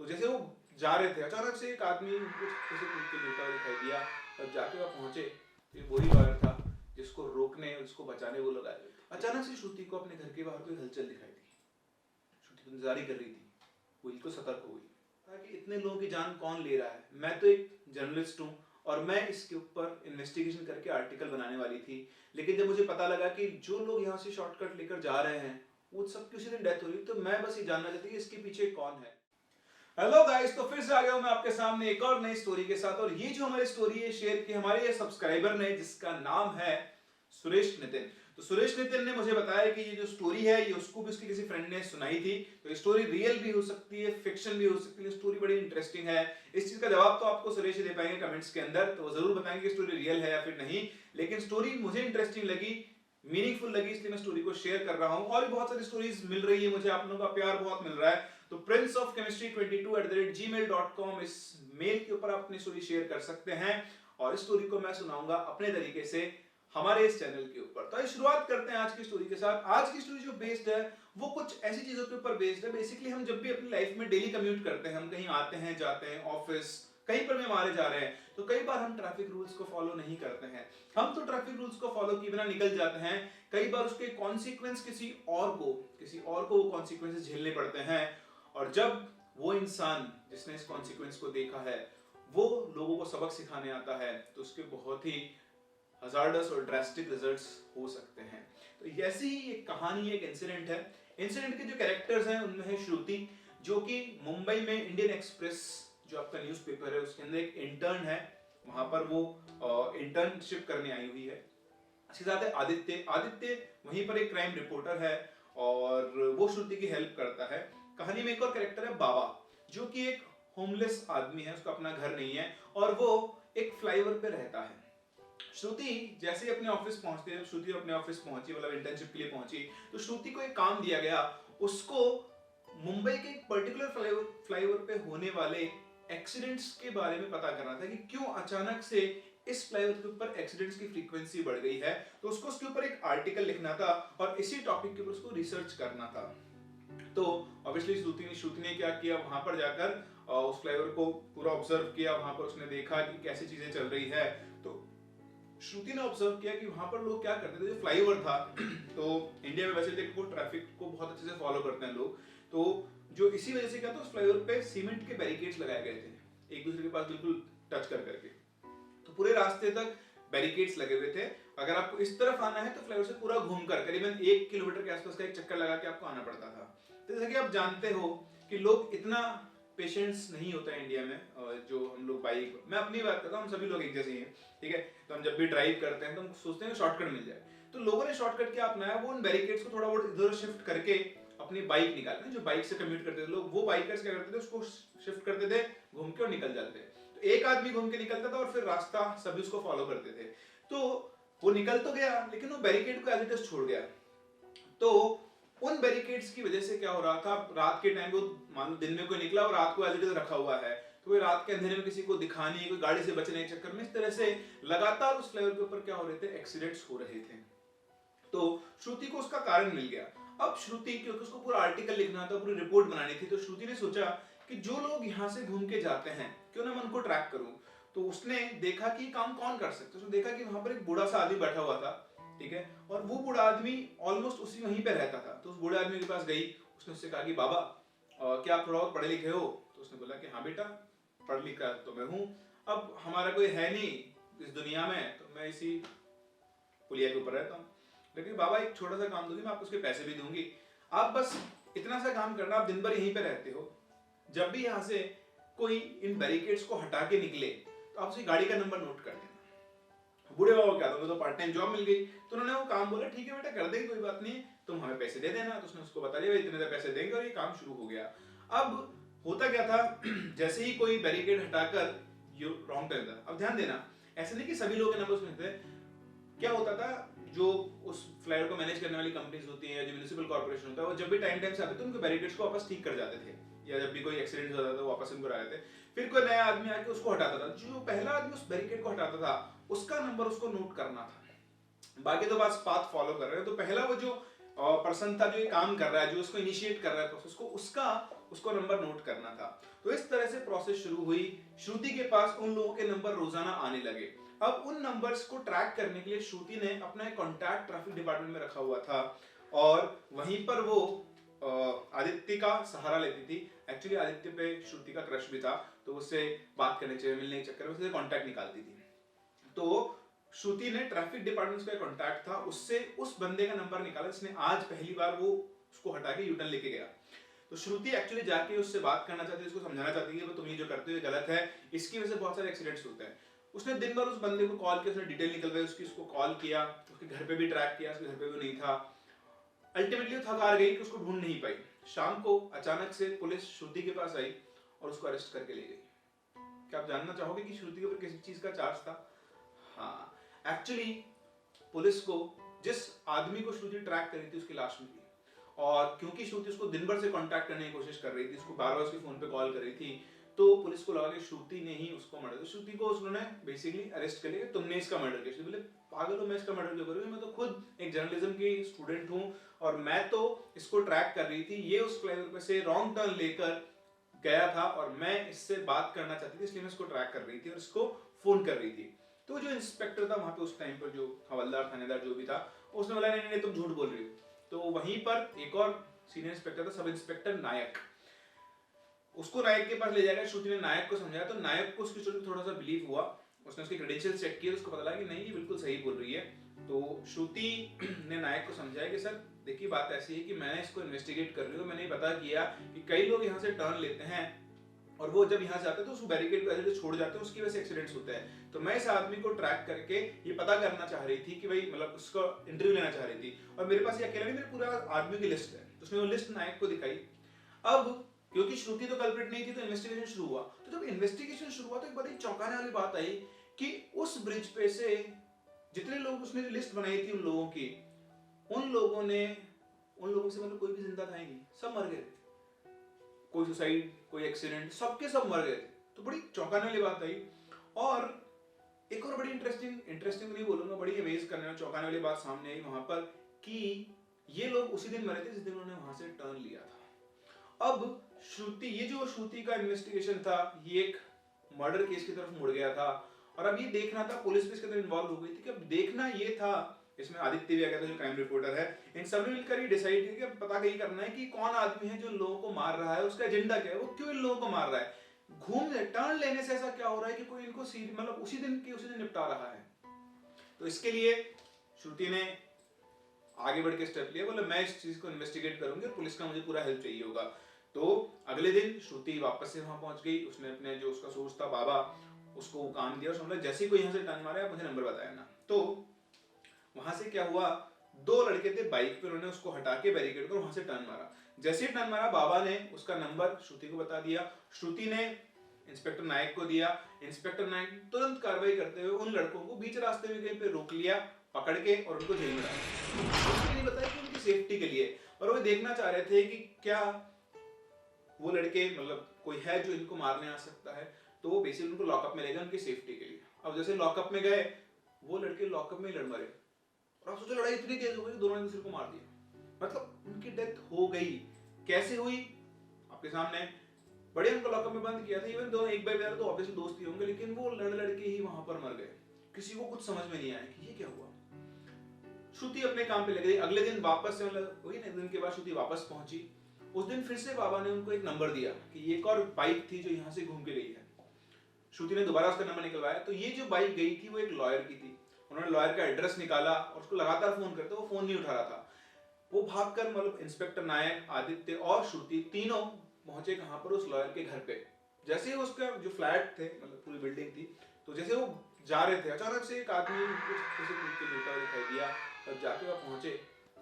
तो जैसे वो जा रहे थे, अचानक से एक आदमी कुछ ऐसे कूद के गिरता हुआ दिखाई दिया। अब जाके वहाँ पहुंचे तो एक बोरी वाला था जिसको रोकने, उसको बचाने वो लोग आए हुए थे। अचानक से श्रुति को अपने घर के बाहर कोई हलचल दिखाई दी। श्रुति इंतजार ही कर रही थी, वो बिल्कुल सतर्क हो गई ताकि इतने लोगों की जान कौन ले रहा है। मैं तो एक जर्नलिस्ट हूँ और मैं इसके ऊपर इन्वेस्टिगेशन करके आर्टिकल बनाने वाली थी, लेकिन जब मुझे पता लगा कि जो लोग यहाँ से शॉर्टकट लेकर जा रहे हैं वो सबकी उसी दिन डेथ हो रही, तो मैं बस ये जानना चाहती हूँ इसके पीछे कौन है। हेलो गाइस, तो फिर से आ गया हूं मैं आपके सामने एक और नई स्टोरी के साथ। और ये जो हमारी स्टोरी है शेयर की हमारे ये सब्सक्राइबर ने, जिसका नाम है सुरेश नितिन। तो सुरेश नितिन ने मुझे बताया कि ये जो स्टोरी है ये उसको भी उसके किसी फ्रेंड ने सुनाई थी। तो ये स्टोरी रियल भी हो सकती है, फिक्शन भी हो सकती है, स्टोरी बड़ी इंटरेस्टिंग है। इस चीज का जवाब तो आपको सुरेश ही दे पाएंगे कमेंट्स के अंदर, तो वो जरूर बताएंगे कि स्टोरी रियल है या फिर नहीं। लेकिन स्टोरी मुझे इंटरेस्टिंग लगी, मीनिंगफुल लगी, इसलिए मैं स्टोरी को शेयर कर रहा हूं। और भी बहुत सारी स्टोरीज मिल रही है मुझे, आप लोगों का प्यार बहुत मिल रहा है। तो princeofchemistry22@gmail.com इस मेल के ऊपर आप अपनी स्टोरी शेयर कर सकते हैं और इस स्टोरी को मैं सुनाऊंगा अपने तरीके से हमारे इस चैनल के ऊपर। तो शुरुआत करते हैं आज की स्टोरी के साथ। आज की स्टोरी जो बेस्ड है वो कुछ ऐसी चीजों के ऊपर बेस्ड है। बेसिकली हम जब भी अपनी लाइफ में डेली कम्यूट करते हैं, हम कहीं आते हैं जाते हैं, ऑफिस कहीं पर भी हमारे जा रहे हैं, तो कई बार हम ट्रैफिक रूल्स को फॉलो नहीं करते हैं। हम तो ट्रैफिक रूल्स को फॉलो किए बिना निकल जाते हैं। कई बार उसके कॉन्सिक्वेंस किसी और को वो कॉन्सिक्वेंसेस झेलने पड़ते हैं। और जब वो इंसान जिसने इस कॉन्सिक्वेंस को देखा है वो लोगों को सबक सिखाने आता है, तो उसके बहुत ही हजार्डस और ड्रास्टिक रिजल्ट्स हो सकते हैं। तो ऐसी ही एक कहानी, एक इंसिडेंट है। इंसिडेंट के जो कैरेक्टर्स हैं उनमें है श्रुति, जो कि मुंबई में इंडियन एक्सप्रेस जो आपका न्यूज़पेपर है उसके अंदर एक इंटर्न है। वहां पर वो इंटर्नशिप करने आई हुई है। इसके साथ है आदित्य। आदित्य वहीं पर एक क्राइम रिपोर्टर है और वो श्रुति की हेल्प करता है। कहानी में एक और कैरेक्टर है बाबा, जो कि एक होमलेस आदमी है, उसका अपना घर नहीं है और वो एक फ्लाईओवर पे रहता है। श्रुति जैसे अपने ऑफिस पहुंचती है, श्रुति अपने ऑफिस पहुंची, मतलब इंटर्नशिप के लिए पहुंची, तो श्रुति को एक काम दिया गया। उसको मुंबई के एक पर्टिकुलर फ्लाईओवर पे होने वाले एक्सीडेंट्स के बारे में पता करना था कि क्यों अचानक से इस फ्लाईओवर के ऊपर एक्सीडेंट्स की फ्रीक्वेंसी बढ़ गई है। तो उसको उसके ऊपर एक आर्टिकल लिखना था और इसी टॉपिक के ऊपर उसको रिसर्च करना था। तो ऑब्वियसली श्रुति ने क्या किया, वहां पर जाकर उस फ्लाईओवर को पूरा ऑब्जर्व किया। वहां पर उसने देखा कि कैसी चीजें चल रही है। तो श्रुति ने ऑब्जर्व किया कि वहां पर लोग क्या करते थे, जो फ्लाईओवर था तो इंडिया में वैसे देखो ट्रैफिक को बहुत अच्छे से फॉलो करते हैं लोग, तो जो इसी वजह से क्या था, उस फ्लाईओवर पे सीमेंट के बैरिकेड्स लगाए गए थे एक दूसरे के पास बिल्कुल टच कर करके। तो पूरे रास्ते तक बैरिकेड्स लगे हुए थे। अगर आपको इस तरफ आना है तो फ्लाईओवर से पूरा घूमकर करीबन 1 किलोमीटर के आसपास का एक चक्कर लगा के आपको आना पड़ता था। तो जैसा कि आप जानते हो कि लोग इतना पेशेंस नहीं होता है इंडिया में। जो हम लोग बाइक, मैं अपनी बात करता हूँ, हम सभी लोग एक जैसे ही हैं, ठीक है। तो हम जब भी ड्राइव करते हैं तो हम सोचते हैं शॉर्टकट मिल जाए। तो लोगों ने शॉर्टकट क्या अपनाया, वो उन बैरिकेड्स को थोड़ा बहुत इधर शिफ्ट करके अपनी बाइक निकालते हैं। जो बाइक से कम्यूट करते थे लोग, वो बाइकर्स क्या करते थे, उसको शिफ्ट करते थे, घूम के और निकल जाते थे। तो एक आदमी घूम के निकलता था और फिर रास्ता सभी उसको फॉलो करते थे। तो वो निकल तो गया लेकिन वो बैरिकेड को एज इट इज छोड़ गया। तो उन बैरिकेड्स की वजह से क्या हो रहा था, रात के टाइम को मान दिन में कोई निकला और रात को एज इट इज रखा हुआ है, तो कोई रात के अंधेरे में किसी को दिखा नहीं, कोई गाड़ी से बचने के चक्कर में इस तरह से लगातार उस फ्लाईओवर के ऊपर क्या हो रहे थे, एक्सीडेंट्स हो रहे थे। तो श्रुति को उसका कारण मिल गया। अब श्रुति, क्योंकि उसको पूरा आर्टिकल लिखना था, पूरी रिपोर्ट बनानी थी, तो श्रुति ने सोचा कि जो लोग यहाँ से घूम के जाते हैं क्यों ना मैं उनको ट्रैक करूं। तो उसने देखा कि काम कौन कर सकता है। उसने देखा कि वहां पर एक बूढ़ा सा आदमी बैठा हुआ था, ठीक है, और वो बूढ़ा आदमी ऑलमोस्ट उसी वहीं पे रहता था। तो उस बूढ़े आदमी के पास गई, उसने उससे कहा कि बाबा क्या आप थोड़ा बहुत पढ़े लिखे हो। तो उसने बोला कि हाँ बेटा, पढ़ लिखा तो मैं हूँ, अब हमारा कोई है नहीं इस दुनिया में, तो मैं इसी पुलिया के ऊपर रहता हूँ। लेकिन बाबा एक छोटा सा काम दूंगी, मैं आपको उसके पैसे भी दूंगी, आप बस इतना सा काम करना, आप दिन भर यहीं पे रहते हो, जब भी यहाँ से कोई इन बैरिकेड्स को हटा के निकले तो आप उसकी गाड़ी का नंबर नोट कर देना। बूढ़े बाबा क्या था, उनको तो पार्ट टाइम जॉब मिल गई, तो उन्होंने वो काम बोला, ठीक है बेटा कर देंगे, कोई बात नहीं, तुम हमें पैसे दे देना। तो उसने उसको बता दिया इतने पैसे देंगे और ये काम शुरू हो गया। अब होता क्या था, जैसे ही कोई बैरिकेड हटाकर ये रॉन्ग टर्न था। अब ध्यान देना, ऐसे नहीं कि सभी लोग के नंबर उसमें थे। क्या होता था, जो उस फ्लाईओवर को मैनेज करने वाली कंपनीज होती है, जो म्युनिसिपल कॉर्पोरेशन होता है, वो जब भी टाइम से आते थे उनके बैरिकेड्स को वापस ठीक कर जाते थे, या जब भी कोई एक्सीडेंट हो जाता था वापस उनको लाते थे। फिर कोई नया आदमी आके उसको हटाता था। जो पहला आदमी उस बैरिकेड को हटाता था उसका नंबर उसको नोट करना था। बाकी तो बस पाथ फॉलो कर रहे हैं। तो पहला वो जो पर्सन था जो ये काम कर रहा है, जो उसको इनिशिएट कर रहा है प्रोसेस को, उसका उसको नंबर नोट करना था। तो इस तरह से प्रोसेस शुरू हुई। श्रुति के पास उन लोगों के नंबर रोजाना आने लगे। अब उन नंबर्स को ट्रैक करने के लिए श्रुति ने अपना एक कॉन्टैक्ट ट्रैफिक डिपार्टमेंट में रखा हुआ था और वहीं पर वो आदित्य का सहारा लेती थी। एक्चुअली आदित्य पे श्रुति का क्रश भी था, तो उससे बात करने चाहिए, मिलने के चक्कर में उससे कॉन्टैक्ट निकालती थी। तो श्रुति ने ट्रैफिक डिपार्टमेंट का कॉन्टैक्ट था, उससे उस बंदे का नंबर निकाला जिसने आज पहली बार वो उसको हटा के यूटर्न लेके गया। तो श्रुति एक्चुअली जाके उससे बात करना चाहती है, उसको समझाना चाहती है कि तुम ये जो करते हो गलत है, इसकी वजह से बहुत सारे एक्सीडेंट्स होते हैं। उसने दिन भर उस बंदे को कॉल किया, उसने डिटेल निकलवाई उसकी, उसको कॉल किया, उसके घर पे भी ट्रैक किया, उसके घर पे भी नहीं था। अल्टीमेटली थक हार गई कि उसको ढूंढ नहीं पाई। शाम को अचानक से पुलिस श्रुति के पास आई और उसको अरेस्ट करके ले गई। क्या आप जानना चाहोगे कि श्रुति के ऊपर किस चीज का चार्ज था? हाँ, एक्चुअली पुलिस को जिस आदमी को श्रुति ट्रैक कर रही थी उसकी लाश मिली, और क्योंकि श्रुति उसको दिन भर से कांटेक्ट करने की कोशिश कर रही थी, उसको बार बार उसके फोन पे कॉल कर रही थी, तो पुलिस को लगा कि श्रुति ने ही उसको मर्डर किया। श्रुति को उन्होंने बेसिकली अरेस्ट कर लिया, तुमने इसका मर्डर किया। बोले पागल हो, मैं इसका मर्डर क्यों करूंगी, मैं तो खुद एक जर्नलिज्म की स्टूडेंट हूं और मैं तो इसको ट्रैक कर रही थी, ये उस फ्लाईओवर पे से रॉन्ग टर्न लेकर गया था और मैं इससे बात करना चाहती थी, इसलिए मैं इसको ट्रैक कर रही थी और इसको फोन कर रही थी। तो जो इंस्पेक्टर था वहां पे उस टाइम पर, जो हवलदार थानेदार जो भी था, उसने बोला नहीं नहीं तुम झूठ बोल रही हो। तो वहीं पर एक और सीनियर इंस्पेक्टर था, सब इंस्पेक्टर नायक, उसको नायक के पास ले जाकर श्रुति ने नायक को समझाया। तो नायक को उसकी स्टोरी पे थोड़ा सा बिलीव हुआ, उसने उसके क्रेडेंशियल्स चेक किए, उसको पता लगा कि नहीं ये बिल्कुल सही बोल रही है। तो श्रुति ने नायक को समझाया कि सर देखिए बात ऐसी है कि मैंने इसको इन्वेस्टिगेट कर रही हूँ, मैंने पता किया कि कई लोग यहाँ से टर्न लेते हैं और वो जब यहाँ से आते हैं तो उस बैरिकेड को ऐसे छोड़ जाते हैं, उसकी वजह से एक्सीडेंट्स होते हैं। तो मैं इस आदमी को ट्रैक करके ये पता करना चाह रही थी कि भाई मतलब उसका इंटरव्यू लेना चाह रही थी, और मेरे पास ये अकेला नहीं, मेरे पूरा आदमी की लिस्ट है। तो उसने वो लिस्ट नायक को दिखाई। अब क्योंकि श्रुति तो कल्प्रिट नहीं थी तो इन्वेस्टिगेशन शुरू हुआ। तो जब इन्वेस्टिगेशन शुरू हुआ तो एक बड़ी चौंकाने वाली बात आई कि उस ब्रिज पे से जितने लोग उसने लिस्ट बनाई थी उन लोगों की, उन लोगों से मतलब कोई भी जिंदा था ही नहीं, सब मर गए थे। कोई सुसाइड, कोई एक्सीडेंट, सबके सब मर गए थे। तो बड़ी चौंकाने वाली बात आई। और एक और बड़ी इंटरेस्टिंग नहीं बोलूंगा, बड़ी अमेज करने वाली चौंकाने वाली बात सामने आई वहां पर कि ये लोग उसी दिन मरे थे जिस दिन उन्होंने वहां से टर्न लिया था। अब श्रुति, ये जो श्रुति का इन्वेस्टिगेशन था ये एक मर्डर केस की तरफ मुड़ गया था, और अब ये देखना था, पुलिस भी इसके अंदर इन्वॉल्व हो गई थी कि अब देखना ये था, इसमें आदित्य भी आ गया था जो क्राइम रिपोर्टर है, इन सब ने मिलकर ये डिसाइड किया कि पता यही करना है कि कौन आदमी है जो लोगों को मार रहा है, उसका एजेंडा क्या है, वो क्यों इन लोगों को मार रहा है, टर्न लेने से ऐसा क्या हो रहा है कि कोई इनको मतलब उसी दिन निपटा रहा है। तो इसके लिए श्रुति ने आगे बढ़ के स्टेप लिया, बोले मैं इस चीज को इन्वेस्टिगेट करूंगी और पुलिस का मुझे पूरा हेल्प चाहिए होगा। तो अगले दिन श्रुति वापस से वहां पहुंच गई, उसने अपने जो उसका सोर्स था बाबा, उसको काम दिया और समझा जैसे ही कोई यहाँ से टर्न मारे आप मुझे नंबर बताया ना। तो वहां से क्या हुआ, दो लड़के थे बाइक पे, उन्होंने उसको हटा के बैरिकेड कर वहां से टर्न मारा। जैसे ही टर्न मारा बाबा ने उसका नंबर श्रुति को बता दिया, श्रुति ने इंस्पेक्टर नायक को दिया। इंस्पेक्टर नायक तुरंत कार्रवाई करते हुए उन लड़कों को बीच रास्ते में कहीं पे रोक लिया, पकड़ के और उनको जेल में डाला। उसने नहीं बताया कि उनकी सेफ्टी के लिए, और वो देखना चाह रहे थे कि क्या वो लड़के मतलब कोई है जो इनको मारने आ सकता है, तो वो बेसिकली उनको लॉकअप में ले गए उनकी सेफ्टी के लिए। अब जैसे लॉकअप में गए, वो लड़के लॉकअप में ही लड़ मरे, और आप सोचो लड़ाई इतनी तेज हो गई दोनों ने दूसरे को मार दिया, मतलब उनकी डेथ हो गई। कैसे हुई आपके सामने, बड़े उनको लॉकअप में बंद किया था, इवन दोनों एक बार तो ऑब्वियसली दोस्त ही होंगे, लेकिन वो लड़ के ही वहां पर मर गए। किसी को कुछ समझ में नहीं आया कि ये क्या हुआ। श्रुति अपने काम पे लग गई। अगले दिन वापस से मतलब वही ना, दिन के बाद श्रुति वापस पहुंची। उस दिन फिर से बाबा ने उनको एक नंबर दिया कि एक और बाइक थी जो यहाँ से घूम के गई है। श्रुति ने दोबारा उसका नंबर निकलवाया, तो ये जो बाइक गई थी वो एक लॉयर की थी। उन्होंने लॉयर का एड्रेस निकाला और उसको लगातार फोन करते, वो फोन नहीं उठा रहा था। वो भागकर मतलब इंस्पेक्टर नायक, आदित्य और श्रुति तीनों पहुंचे कहां पर, उस लॉयर के घर पे। जैसे ही उसका जो फ्लैट थे मतलब पूरी बिल्डिंग थी, तो जैसे वो जा रहे थे अचानक से एक आदमी कुछ ऐसे कूद के गिरता हुआ दिखाई दिया, और जाके वहां पहुंचे,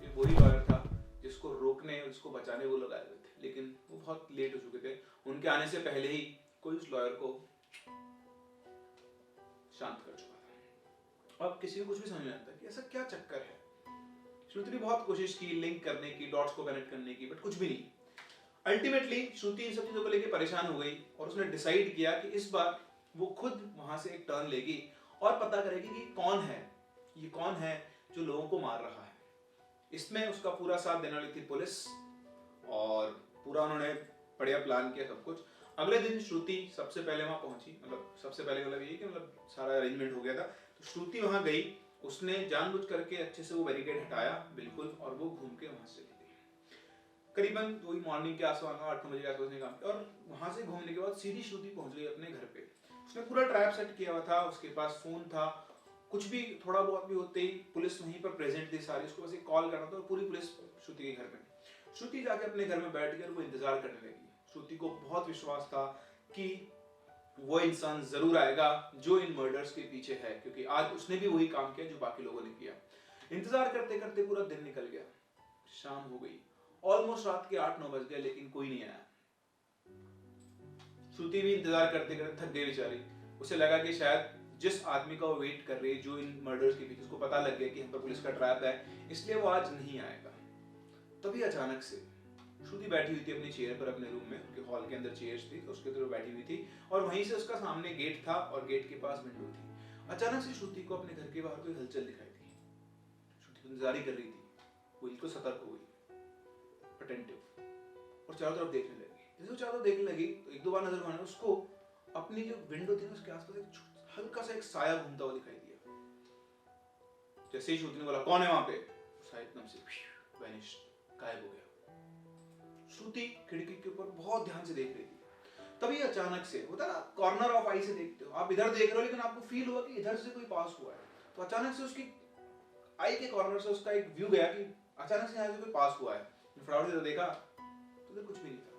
ये वही लॉयर था जिसको रोकने उसको बचाने वो लोग आए हुए थे, लेकिन वो बहुत लेट हो चुके थे। उनके आने से पहले ही कोई उस लॉयर को शांत कर चुका था। अब किसी को कुछ भी समझ नहीं आता कि ऐसा क्या चक्कर है। श्रुति ने बहुत कोशिश की लिंक करने की, डॉट्स को कनेक्ट करने की, बट कुछ भी नहीं। अल्टीमेटली श्रुति इन सब चीजों को लेकर परेशान हो गई और उसने डिसाइड किया कि इस बार वो खुद वहां से एक टर्न लेगी और पता करेगी कि ये कौन है जो लोगों को मार रहा है। इसमें उसका पूरा साथ देने वाली थी पुलिस, और पूरा उन्होंने बढ़िया प्लान किया सब कुछ। अगले दिन श्रुति सबसे पहले वहां पहुंची, मतलब सबसे पहले मतलब ये कि मतलब सारा अरेंजमेंट हो गया था, तो श्रुति वहां गई, उसने जानबूझ करके अच्छे से वो बैरिकेड हटाया बिल्कुल, और वो घूम के वहां से चली गई। करीबन वही मॉर्निंग के आसपास 8-9 बजे के आसपास ने काम किया, और वहां से घूमने के बाद सीधी श्रुति पहुंच गई अपने घर पे। उसने पूरा ट्रैप सेट किया हुआ था, उसके पास फोन था, कुछ भी थोड़ा बहुत भी होते ही पुलिस वहीं पर प्रेजेंट थी सारी, उसको बस एक कॉल करना था और पूरी पुलिस श्रुति के घर में। श्रुति जाके अपने घर में बैठ कर वो इंतजार करने लगी। श्रुति को बहुत विश्वास था कि वो इंसान जरूर आएगा जो इन मर्डर्स के पीछे है, क्योंकि आज उसने भी वही काम किया जो बाकी लोगों ने किया। इंतजार करते करते पूरा दिन निकल गया, शाम हो गई, ऑलमोस्ट रात के 8-9 बज गए, लेकिन कोई नहीं आया। श्रुति भी इंतजार करते करते थक गई बेचारी। उसे लगा कि शायद जिस आदमी का वो वेट कर रही है, जो इन मर्डर्स के पीछे, उसको पता लग गया कि हम पर पुलिस का ट्रैप है, इसलिए वो आज नहीं आएगा। तभी अचानक से श्रुति बैठी हुई थी अपनी चेयर पर अपने रूम में, उनके हॉल के अंदर चेयर्स थी, तो उसके ऊपर बैठी हुई थी, और वहीं से उसका सामने गेट था और गेट के पास विंडो थी। अचानक से श्रुति को अपने घर के बाहर कोई हलचल दिखाई दी। श्रुति इंतजार कर रही थी, वो बिल्कुल सतर्क हो गई, अटेंटिव, और चारों तरफ देखने लगी। जैसे वो चारों तरफ देखने लगी तो एक दो बार नजर घुमाने उसको अपनी जो विंडो थी ना उसके आसपास एक हल्का सा एक साया घूमता हुआ दिखाई दिया। जैसे ही श्रुति ने बोला कौन है वहां पे, साया एकदम से वैनिश, गायब हो गया। श्रुति खिड़की के ऊपर बहुत ध्यान से देख रही थी, तभी अचानक से होता ना कॉर्नर ऑफ आई से देखते हो, आप इधर देख रहे हो लेकिन आपको फील हुआ कि इधर से कोई पास हुआ है, तो अचानक से उसकी आई के कॉर्नर से उसका एक व्यू गया कि अचानक से यहाँ से कोई पास हुआ है। फटाफट से देखा तो उधर कुछ भी नहीं था।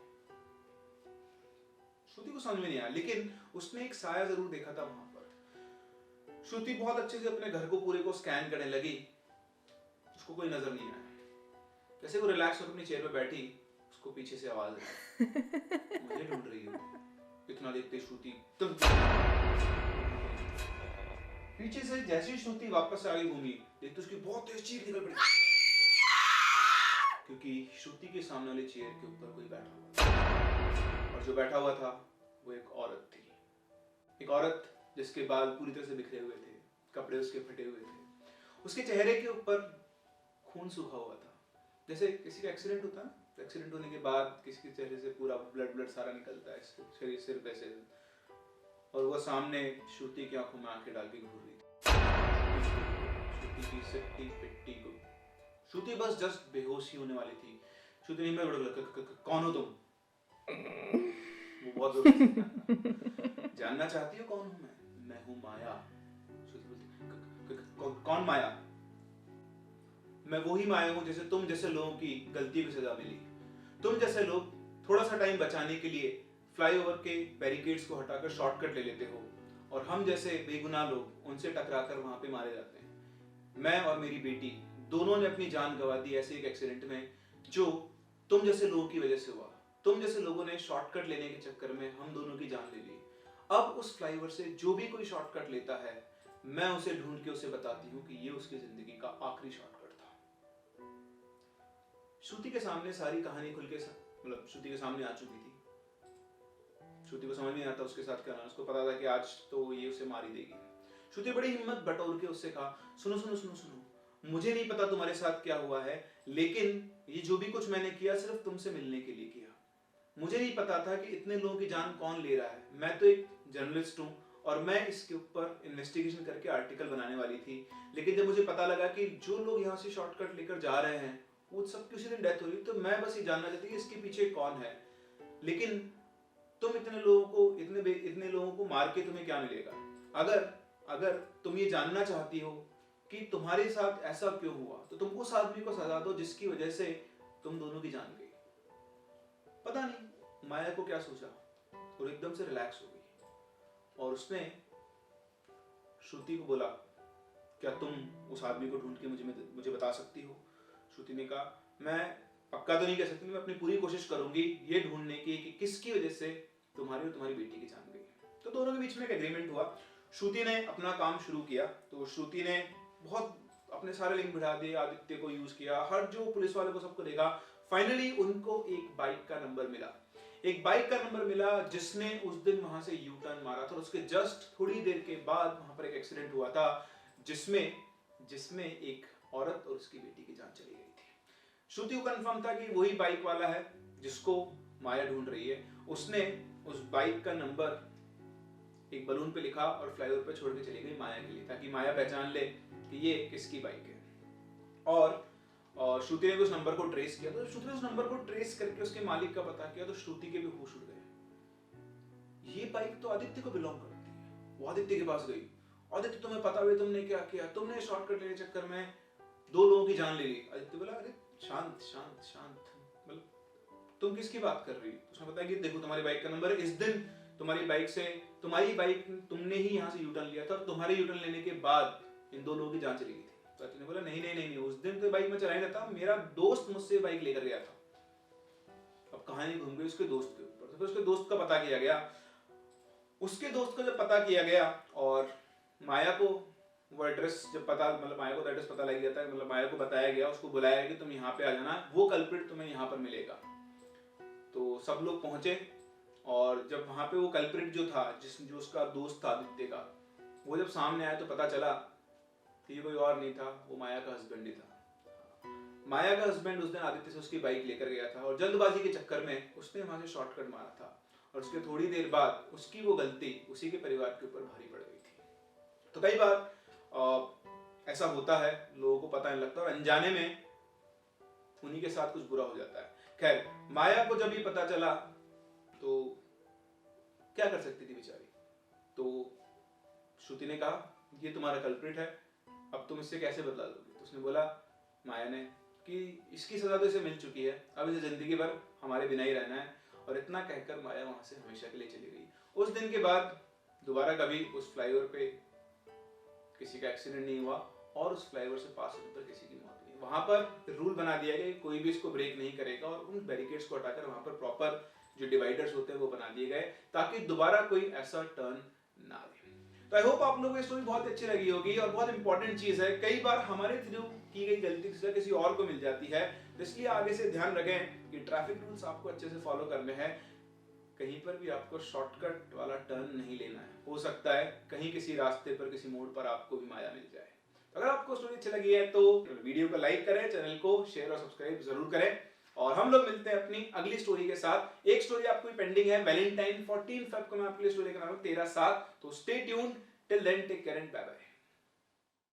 श्रुति को समझ में नहीं आया, लेकिन उसने एक साया जरूर देखा था वहां पर। श्रुति बहुत अच्छे से अपने घर को पूरे को स्कैन करने लगी, उसको कोई नजर नहीं आया। जैसे वो रिलैक्स होकर अपनी चेयर पे बैठी, उसको पीछे से आवाज आई, मुझे ढूंढ रही हो। इतना देखते श्रुति तुम पीछे से जैसी श्रुति वापस आ गई घूमी, देखते उसकी बहुत तेज चीख निकल पड़ी, क्योंकि श्रुति के सामने वाली चेयर के ऊपर कोई बैठा हुआ था, और जो बैठा हुआ था वो एक औरत थी। एक औरत जिसके बाल पूरी तरह से बिखरे हुए थे, कपड़े उसके फटे हुए थे, उसके चेहरे के ऊपर खून सूखा हुआ था। जैसे किसी का एक्सीडेंट होता है ना, एक्सीडेंट होने के बाद किसी के चेहरे से पूरा ब्लड सारा निकलता है शरीर सिर पे से, और वो सामने श्रुति की आंखों में आंखें डाल के घूर रही थी। श्रुति की सिट्टी पिट्टी को श्रुति बस जस्ट बेहोश ही होने वाली थी। श्रुति ने कौन हो तुम? वो बहुत जोर से जानना चाहती हो कौन हूं मैं हूं माया। श्रुति बोलती कौन माया? मैं वही माया हूं जैसे तुम जैसे लोगों की गलती की सजा मिली। तुम जैसे लोग थोड़ा सा टाइम बचाने के लिए फ्लाईओवर के बैरिकेड्स को हटाकर शॉर्टकट ले लेते हो, और हम जैसे बेगुनाह लोग उनसे टकराकर वहां पे मारे जाते हैं। मैं और मेरी बेटी दोनों ने अपनी जान गंवा दी ऐसे एक एक्सीडेंट में, जो तुम जैसे लोगों की वजह से हुआ। तुम जैसे लोगों ने शॉर्टकट लेने के चक्कर में हम दोनों की जान ले ली। अब उस फ्लाईओवर से जो भी कोई शॉर्टकट लेता है, मैं उसे ढूंढ के उसे बताती हूँ कि ये उसकी जिंदगी का आखिरी शॉर्टकट था। श्रुति के सामने सारी कहानी खुल के मतलब श्रुति के सामने आ चुकी थी। श्रुति को समझ नहीं आता उसके साथ क्या, उसको पता था कि आज तो ये उसे मार ही देगी। श्रुति बड़ी हिम्मत बटोर के उससे कहा, सुनो सुनो सुनो सुनो, मुझे नहीं पता तुम्हारे साथ क्या हुआ है, लेकिन ये जो भी कुछ मैंने किया सिर्फ तुमसे मिलने के लिए किया। मुझे नहीं पता था कि इतने लोगों की जान कौन ले रहा है। मैं तो एक जर्नलिस्ट हूँ और मैं इसके ऊपर इन्वेस्टिगेशन करके आर्टिकल बनाने वाली थी, लेकिन जब मुझे पता लगा कि जो लोग यहाँ से शॉर्टकट लेकर जा रहे हैं वो सब की उसी दिन डेथ हो रही, तो मैं बस ये जानना चाहती कि इसके पीछे कौन है। लेकिन तुम इतने लोगों को मार के तुम्हें क्या मिलेगा? अगर तुम ये जानना चाहती हो कि तुम्हारे साथ ऐसा क्यों हुआ, तो तुम उस आदमी को सजा दो जिसकी वजह से तुम दोनों की जान गई। पता नहीं माया को क्या सोचा, और एकदम से रिलैक्स हो गई, और उसने श्रुति को बोला, क्या तुम उस आदमी को ढूंढ के मुझे बता सकती हो? श्रुति ने कहा, मैं पक्का तो नहीं कह सकती, मैं अपनी पूरी कोशिश करूंगी ये ढूंढने की कि किसकी वजह से तुम्हारी और तुम्हारी बेटी की जान गई। तो दोनों के बीच में एक एग्रीमेंट हुआ। श्रुति ने अपना काम शुरू किया, तो श्रुति ने बहुत अपने सारे लिंक बढ़ा दिए, आदित्य को यूज किया, हर जो पुलिस वाले को सबको देखा। फाइनली उनको एक बाइक का नंबर मिला जिसने उस दिन वहां से यू टर्न मारा था, और उसके जस्ट थोड़ी देर के बाद वहां पर एक एक्सीडेंट हुआ था जिसमें एक औरत और उसकी बेटी की जान चली गई थी। श्रुति को कंफर्म था कि वही बाइक वाला है जिसको माया ढूंढ रही है, उसने उस बाइक का नंबर एक बलून पे लिखा और फ्लाईओवर पे छोड़ के चली गई माया के लिए, ताकि माया पहचान ले कि ये किसकी बाइक है। और श्रुति ने भी उस नंबर को ट्रेस किया, तो श्रुति ने उस नंबर को ट्रेस करके उसके मालिक का पता किया, तो श्रुति के भी होश उड़ गए। ये बाइक तो आदित्य को बिलोंग करती है। वो आदित्य के पास गई, आदित्य तुम्हें पता है तुमने क्या किया, तुमने शॉर्टकट लेने चक्कर में 2 लोगों की जान ले ली। आदित्य बोला अरे शांत शांत शांत, तुम किसकी बात कर रही हो? उसने बताया कि देखो तुम्हारी बाइक का नंबर है, इस दिन तुम्हारी बाइक तुमने ही यहाँ से यूटर्न लिया था, और तुम्हारे यूटर्न लेने के बाद इन 2 लोगों की जान चली गई थी। तो आदित्य ने बोला नहीं नहीं नहीं नहीं, उस दिन तो बाइक में चला ही नहीं था, मेरा दोस्त मुझसे बाइक लेकर गया था। अब कहानी घूम गई उसके दोस्त के ऊपर। तो फिर उसके दोस्त का पता किया गया। उसके दोस्त का जब पता किया गया और माया को वो एड्रेस जब पता, मतलब माया को एड्रेस पता लग गया था, मतलब माया को बताया गया, उसको बुलाया गया कि तुम यहाँ पे आ जाना, वो कल्प्रिट तुम्हें यहाँ पर मिलेगा। तो सब लोग पहुंचे, और जब वहां पे वो कल्प्रिट जो था, जो उसका दोस्त था आदित्य का, वो जब सामने आया तो पता चला कि ये कोई और नहीं था, वो माया का हस्बैंड ही था। माया का हस्बैंड उस दिन आदित्य से उसकी बाइक लेकर गया था, और जल्दबाजी के चक्कर में उसने वहां से शॉर्टकट मारा था, और उसके थोड़ी देर बाद उसकी वो गलती उसी के परिवार के ऊपर भारी पड़ गई थी। तो कई बार ऐसा होता है, लोगों को पता नहीं लगता, और अनजाने में उन्हीं के साथ कुछ बुरा हो जाता है। खैर, माया को जब ये पता चला तो क्या कर सकती थी बेचारी। तो श्रुति ने कहा ये तुम्हारा कल्प्रिट है, अब तुम इससे कैसे बदला लोगे? तो उसने बोला, माया ने, कि इसकी सजा तो इसे मिल चुकी है, अब इसे जिंदगी भर हमारे बिना ही रहना है। और इतना कहकर माया वहां से हमेशा के लिए चली गई। उस दिन के बाद दोबारा कभी उस फ्लाईओवर पे किसी का एक्सीडेंट नहीं हुआ, और उस फ्लाईओवर से पास होने पर किसी की मौत नहीं। वहां पर रूल बना दिया गया कि कोई भी इसको ब्रेक नहीं करेगा, और उन बैरिकेड्स को हटाकर वहां पर प्रॉपर जो डिवाइडर्स होते हैं वो बना दिए गए, ताकि दोबारा कोई ऐसा टर्न ना ले। तो आई होप आप लोगों को ये स्टोरी बहुत अच्छी लगी होगी, और बहुत इंपॉर्टेंट चीज है। कई बार हमारे थ्रू की गई गलती से किसी और को मिल जाती है, तो इसलिए आगे से ध्यान रखें कि ट्रैफिक रूल्स आपको अच्छे से फॉलो करने हैं। कहीं पर भी आपको शॉर्टकट वाला टर्न नहीं लेना है। हो सकता है कहीं किसी रास्ते पर, किसी मोड़ पर आपको भी माया मिल जाए। अगर आपको स्टोरी अच्छी लगी है तो वीडियो को लाइक करें, चैनल को शेयर और सब्सक्राइब जरूर करें, और हम लोग मिलते हैं अपनी अगली स्टोरी के साथ। एक स्टोरी आपको पेंडिंग है, वैलेंटाइन 14 फेब को मैं आपके लिए स्टोरी करा रहा हूं 13/7। तो stay tuned, till then take care and bye bye.